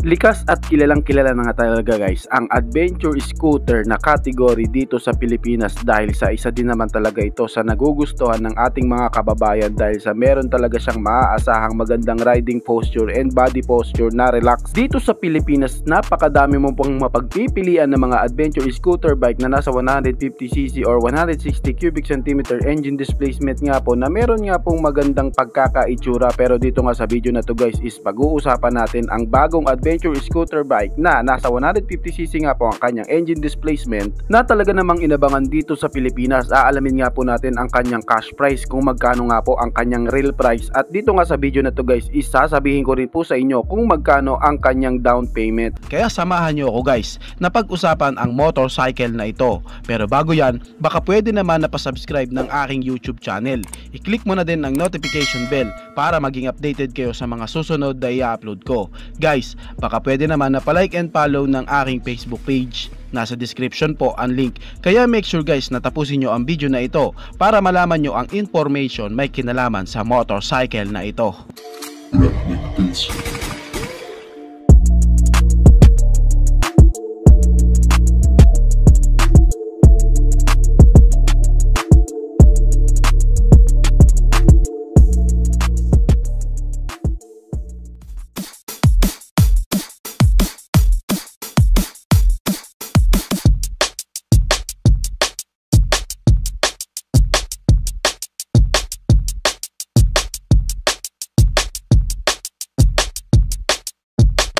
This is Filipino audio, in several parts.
Likas at kilalang kilala na nga talaga guys ang adventure scooter na category dito sa Pilipinas dahil sa isa din naman talaga ito sa nagugustuhan ng ating mga kababayan dahil sa meron talaga siyang maaasahang magandang riding posture and body posture na relax. Dito sa Pilipinas napakadami mo pong mapagpipilian ng mga adventure scooter bike na nasa 150cc or 160 cubic centimeter engine displacement nga po na meron nga pong magandang pagkakaitsura. Pero dito nga sa video na to guys is pag-uusapan natin ang bagong adventure scooter bike na nasa 150cc nga po ang kanyang engine displacement na talaga namang inabangan dito sa Pilipinas. Aalamin nga po natin ang kanyang cash price, kung magkano nga po ang kanyang real price, at dito nga sa video na to guys is sasabihin ko rin po sa inyo kung magkano ang kanyang down payment. Kaya samahan nyo ako guys na pag-usapan ang motorcycle na ito. Pero bago yan, baka pwede naman na pa-subscribe ng aking YouTube channel. I-click mo na din ang notification bell para maging updated kayo sa mga susunod na i-upload ko. Guys, baka pwede naman na pa-like and follow ng aking Facebook page. Nasa description po ang link. Kaya make sure guys na tapusin nyo ang video na ito para malaman nyo ang information may kinalaman sa motorcycle na ito.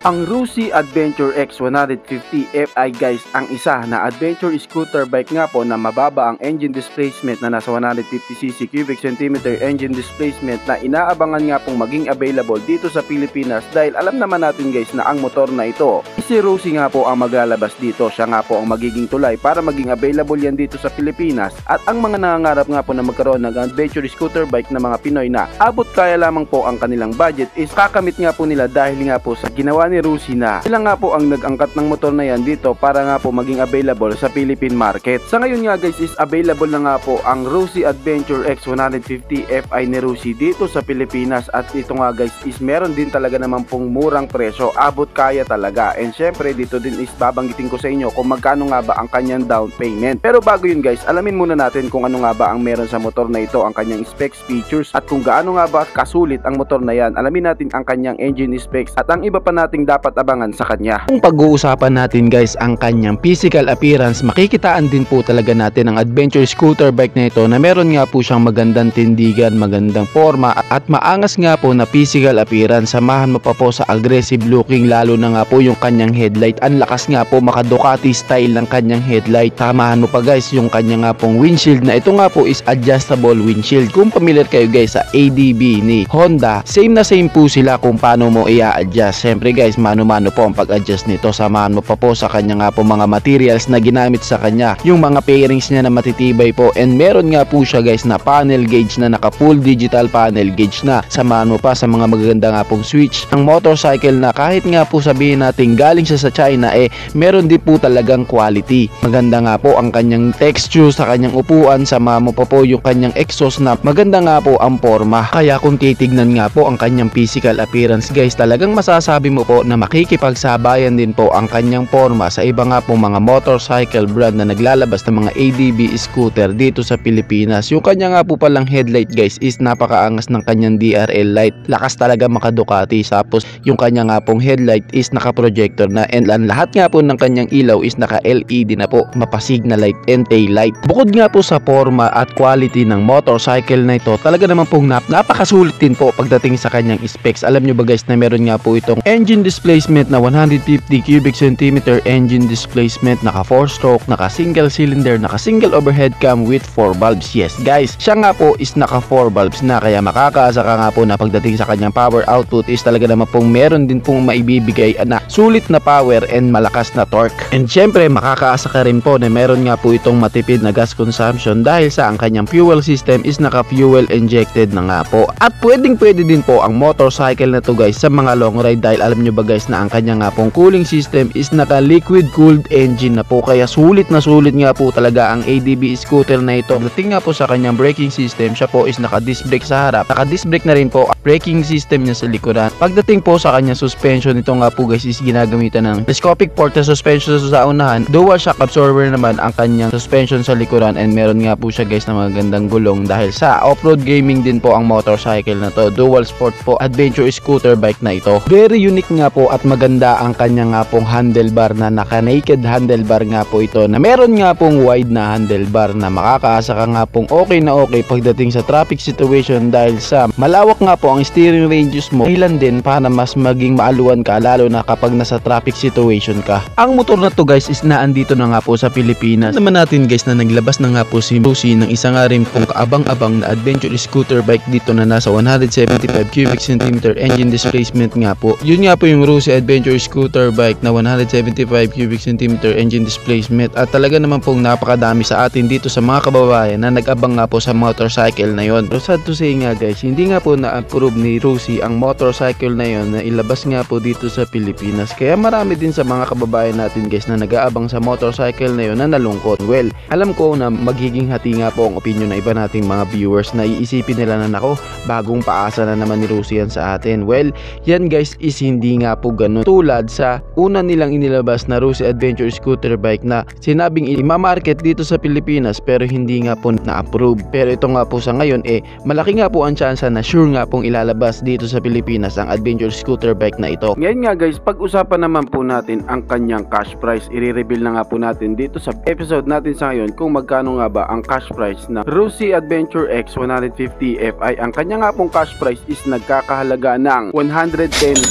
Ang Rusi Adventure X150 Fi guys ang isa na adventure scooter bike nga po na mababa ang engine displacement na nasa 150cc cubic centimeter engine displacement na inaabangan nga pong maging available dito sa Pilipinas dahil alam naman natin guys na ang motor na ito si Rusi nga po ang maglalabas dito. Siya nga po ang magiging tulay para maging available yan dito sa Pilipinas, at ang mga nangangarap nga po na magkaroon ng adventure scooter bike na mga Pinoy na abot kaya lamang po ang kanilang budget is kakamit nga po nila dahil nga po sa ginawa ni Rusi na sila nga po ang nag-angkat ng motor na yan dito para nga po maging available sa Philippine market. Sa ngayon nga guys is available na nga po ang Rusi Adventure X150 Fi ni Rusi dito sa Pilipinas, at ito nga guys is meron din talaga naman pong murang presyo, abot kaya talaga. And syempre dito din is babanggitin ko sa inyo kung magkano nga ba ang kanyang down payment. Pero bago yun guys, alamin muna natin kung ano nga ba ang meron sa motor na ito, ang kanyang specs, features, at kung gaano nga ba kasulit ang motor na yan. Alamin natin ang kanyang engine specs at ang iba pa nating dapat abangan sa kanya. Kung pag-uusapan natin guys ang kanyang physical appearance, makikitaan din po talaga natin ang adventure scooter bike na ito na meron nga po siyang magandang tindigan, magandang forma at maangas nga po na physical appearance. Samahan mo pa po sa aggressive looking, lalo na nga po yung kanyang headlight. Ang lakas nga po, maka Ducati style ng kanyang headlight. Samahan mo pa guys yung kanya nga pong windshield na ito nga po is adjustable windshield. Kung familiar kayo guys sa ADB ni Honda, same na same po sila kung paano mo i-adjust. Siyempre guys, mano-mano po ang pag-adjust nito. Samahan mo pa po sa kanya nga po mga materials na ginamit sa kanya, yung mga pairings niya na matitibay po, and meron nga po siya guys na panel gauge na naka full digital panel gauge na. Samahan mo pa sa mga magaganda nga pong switch. Ang motorcycle na kahit nga po sabihin natin galing siya sa China, meron din po talagang quality. Maganda nga po ang kanyang texture sa kanyang upuan. Samahan mo pa po yung kanyang exhaust na maganda nga po ang forma. Kaya kung titignan nga po ang kanyang physical appearance guys, talagang masasabi mo po na makikipagsabayan din po ang kanyang forma sa iba nga pong mga motorcycle brand na naglalabas ng mga ADB scooter dito sa Pilipinas. Yung kanya nga po palang headlight guys is napakaangas ng kanyang DRL light. Lakas talaga maka Ducati. Tapos yung kanya nga pong headlight is naka projector na, and ang lahat nga po ng kanyang ilaw is naka LED na po, mapa-signal light and tail light. Bukod nga po sa forma at quality ng motorcycle na ito, talaga naman pong napakasulit din po pagdating sa kanyang specs. Alam nyo ba guys na meron nga po itong engine displacement na 150 cubic centimeter engine displacement, naka 4-stroke, naka single cylinder, naka single overhead cam with 4 valves. Yes guys, siya nga po is naka 4 valves na, kaya makakaasa ka nga po na pagdating sa kanyang power output is talaga naman pong meron din pong maibibigay na sulit na power and malakas na torque. And syempre makakaasa ka rin po na meron nga po itong matipid na gas consumption dahil sa ang kanyang fuel system is naka fuel injected na nga po. At pwede din po ang motorcycle na to guys sa mga long ride dahil alam nyo ba guys na ang kanya nga pong cooling system is naka liquid cooled engine na po, kaya sulit nga po talaga ang ADB scooter na ito. Dating nga po sa kanyang braking system, siya po is naka disc brake sa harap, naka disc brake na rin po ang braking system niya sa likuran. Pagdating po sa kanyang suspension, ito nga po guys is ginagamitan ng telescopic port na suspension sa unahan, dual shock absorber naman ang kanyang suspension sa likuran, and meron nga po siya guys na magandang gulong dahil sa off-road gaming din po ang motorcycle na to. Dual sport po adventure scooter bike na ito. Very unique nga po at maganda ang kanya nga pong handlebar na naka naked handlebar nga po ito, na meron nga pong wide na handlebar na makakaasa ka nga pong okay na okay pagdating sa traffic situation dahil sa malawak nga po ang steering ranges mo, dahilan din para mas maging maaluan ka lalo na kapag nasa traffic situation ka. Ang motor na to guys is naandito na nga po sa Pilipinas. Naman natin guys na naglabas na nga po si Rusi ng isa nga rin pong kaabang-abang na adventure scooter bike dito na nasa 175 cubic centimeter engine displacement nga po. Yun nga po yung Rusi adventure scooter bike na 175 cubic centimeter engine displacement, at talaga naman pong napakadami sa atin dito sa mga kababayan na nag-abang nga po sa motorcycle na yon. Pero sad to say nga guys, hindi nga po na-approve ni Rusi ang motorcycle na yon na ilabas nga po dito sa Pilipinas, kaya marami din sa mga kababayan natin guys na nag-aabang sa motorcycle na yon na nalungkot. Well, alam ko na magiging hati nga po ang opinion na iba nating mga viewers na iisipin nila na nako, bagong paasa na naman ni Rusi yan sa atin. Well, yan guys is hindi nga po ganun. Tulad sa una nilang inilabas na Rusi adventure scooter bike na sinabing i-market dito sa Pilipinas pero hindi nga po na-approve. Pero ito nga po sa ngayon malaki nga po ang tsansa na sure nga pong ilalabas dito sa Pilipinas ang adventure scooter bike na ito. Ngayon nga guys, pag-usapan naman po natin ang kanyang cash price. I-reveal na nga po natin dito sa episode natin sa ngayon kung magkano nga ba ang cash price ng Rusi Adventure X 150 Fi. Ang kanya nga pong cash price is nagkakahalaga ng 110,000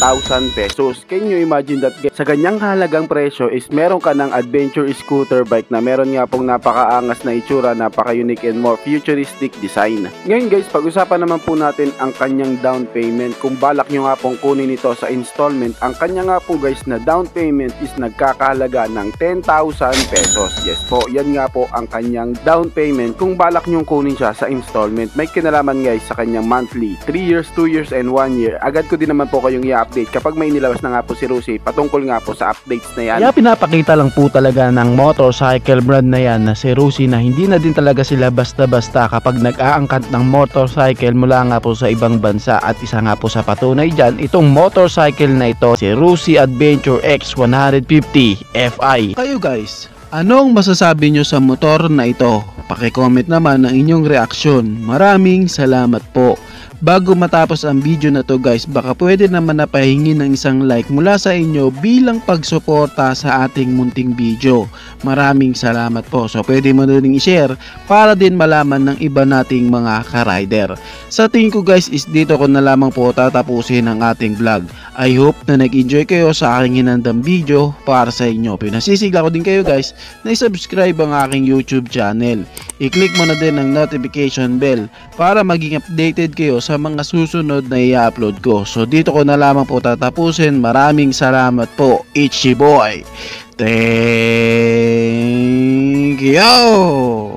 pesos. Can you imagine that guys? Sa ganyang kahalagang presyo is meron ka ng adventure scooter bike na meron nga pong napakaangas na itsura, napaka-unique and more futuristic design. Ngayon guys, pag-usapan naman po natin ang kanyang down payment. Kung balak nyo nga pong kunin ito sa installment, ang kanya nga po guys na down payment is nagkakahalaga ng 10,000 pesos. Yes po, yan nga po ang kanyang down payment kung balak nyo kunin siya sa installment. May kinalaman guys sa kanyang monthly, 3 years, 2 years, and 1 year. Agad ko din naman po kayong i-update kapag may nilabas na nga po si Rusi patungkol nga po sa updates na yan. Kaya pinapakita lang po talaga ng motorcycle brand na yan na si Rusi na hindi na din talaga sila basta-basta kapag nag-aangkat ng motorcycle mula nga po sa ibang bansa, at isa nga po sa patunay dyan itong motorcycle na ito, si Rusi Adventure X 150 Fi. Kayo guys, anong masasabi nyo sa motor na ito? Paki-comment naman ang inyong reaksyon. Maraming salamat po. Bago matapos ang video na to guys, baka pwede naman napahingi ng isang like mula sa inyo bilang pagsuporta sa ating munting video. Maraming salamat po. So pwede mo na rin i-share para din malaman ng iba nating mga ka-rider. Sa tingin ko guys is dito ko na lamang po tatapusin ang ating vlog. I hope na nag-enjoy kayo sa aking hinandang video para sa inyo. Pinasisigla ko din kayo guys na i-subscribe ang aking YouTube channel. I-click mo na din ang notification bell para maging updated kayo sa mga susunod na i-upload ko. So dito ko na lamang po tatapusin. Maraming salamat po. Ichi boy. Thank you.